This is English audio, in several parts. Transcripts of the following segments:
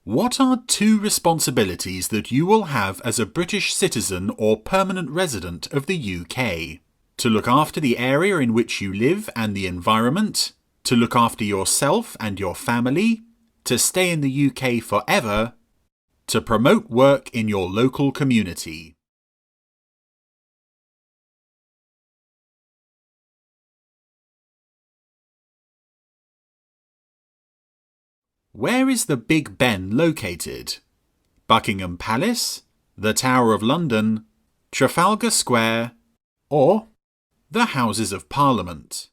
What are two responsibilities that you will have as a British citizen or permanent resident of the UK? To look after the area in which you live and the environment, to look after yourself and your family, to stay in the UK forever, to promote work in your local community. Where is the Big Ben located? Buckingham Palace, the Tower of London, Trafalgar Square, or the Houses of Parliament?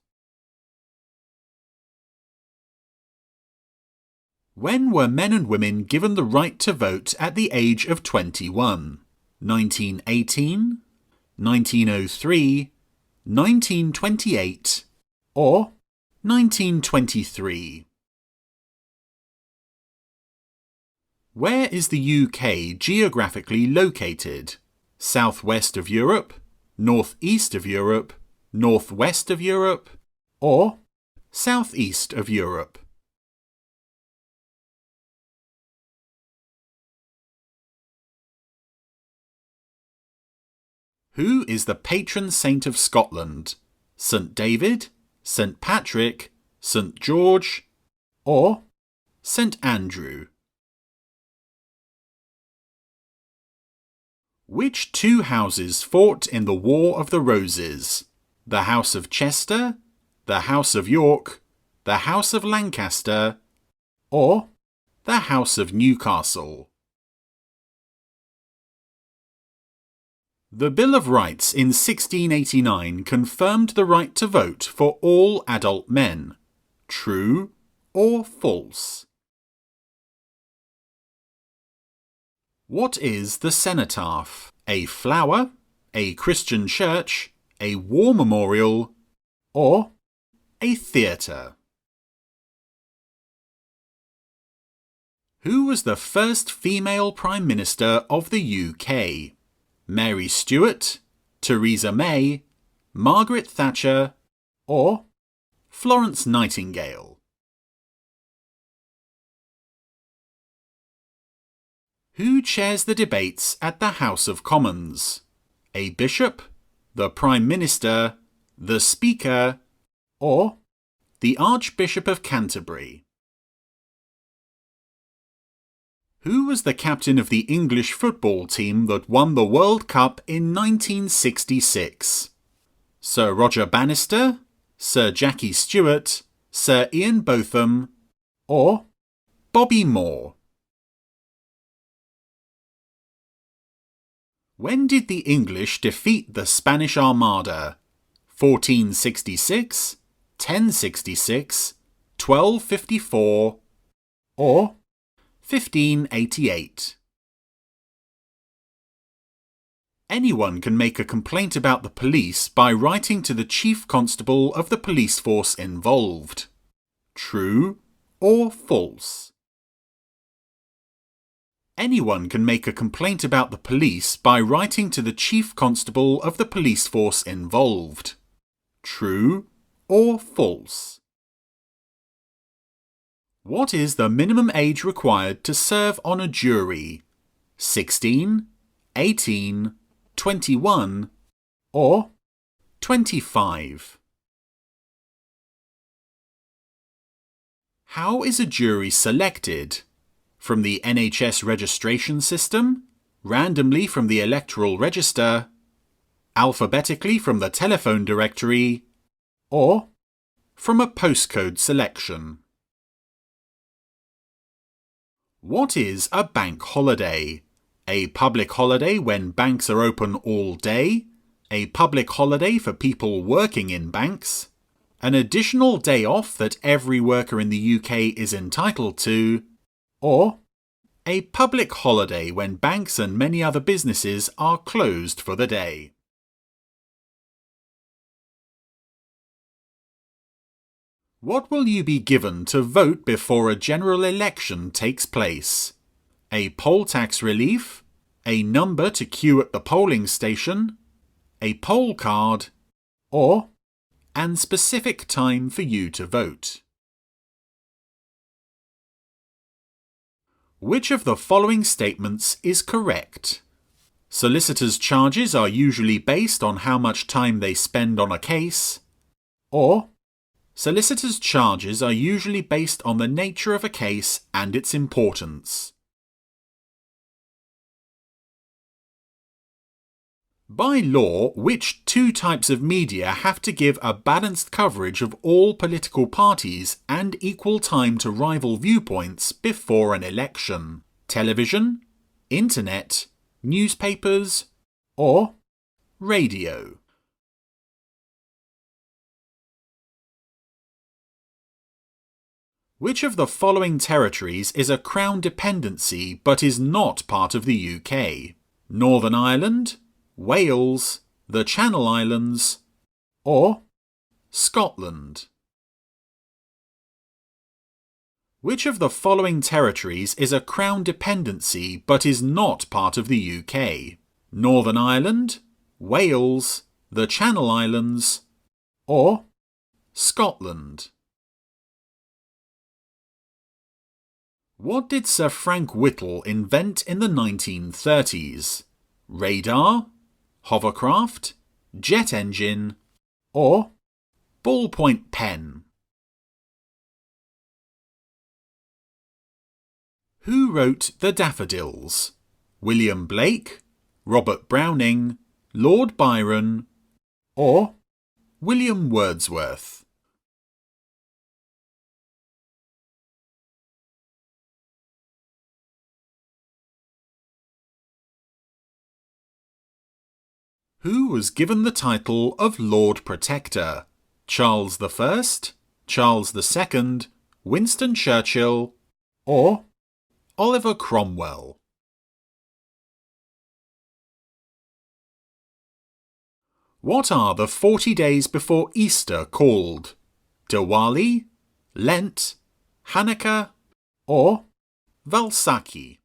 When were men and women given the right to vote at the age of 21? 1918, 1903, 1928, or 1923? Where is the UK geographically located? Southwest of Europe, northeast of Europe, northwest of Europe, or southeast of Europe? Who is the patron saint of Scotland? St. David, St. Patrick, St. George, or St. Andrew? Which two houses fought in the War of the Roses? The House of Chester, the House of York, the House of Lancaster, or the House of Newcastle? The Bill of Rights in 1689 confirmed the right to vote for all adult men. True or false? What is the cenotaph? A flower, a Christian church, a war memorial, or a theatre? Who was the first female Prime Minister of the UK? Mary Stuart, Theresa May, Margaret Thatcher, or Florence Nightingale? Who chairs the debates at the House of Commons? A bishop, the Prime Minister, the Speaker, or the Archbishop of Canterbury? Who was the captain of the English football team that won the World Cup in 1966? Sir Roger Bannister, Sir Jackie Stewart, Sir Ian Botham, or Bobby Moore? When did the English defeat the Spanish Armada? 1466, 1066, 1254, or 1588? Anyone can make a complaint about the police by writing to the Chief Constable of the police force involved. True or false? Anyone can make a complaint about the police by writing to the Chief Constable of the police force involved. True or false? What is the minimum age required to serve on a jury? 16, 18, 21, or 25? How is a jury selected? From the NHS registration system, randomly from the electoral register, alphabetically from the telephone directory, or from a postcode selection? What is a bank holiday? A public holiday when banks are open all day, a public holiday for people working in banks, an additional day off that every worker in the UK is entitled to, or a public holiday when banks and many other businesses are closed for the day? What will you be given to vote before a general election takes place? A poll tax relief, a number to queue at the polling station, a poll card, or an specific time for you to vote? Which of the following statements is correct? Solicitors' charges are usually based on how much time they spend on a case. Or, solicitors' charges are usually based on the nature of a case and its importance. By law, which two types of media have to give a balanced coverage of all political parties and equal time to rival viewpoints before an election? Television, internet, newspapers, or radio? Which of the following territories is a Crown dependency but is not part of the UK? Northern Ireland, Wales, the Channel Islands, or Scotland? Which of the following territories is a Crown dependency but is not part of the UK? Northern Ireland, Wales, the Channel Islands, or Scotland? What did Sir Frank Whittle invent in the 1930s? Radar, hovercraft, jet engine, or ballpoint pen? Who wrote The Daffodils? William Blake, Robert Browning, Lord Byron, or William Wordsworth? Who was given the title of Lord Protector? Charles I, Charles II, Winston Churchill, or Oliver Cromwell? What are the 40 days before Easter called? Diwali, Lent, Hanukkah, or Valsaki?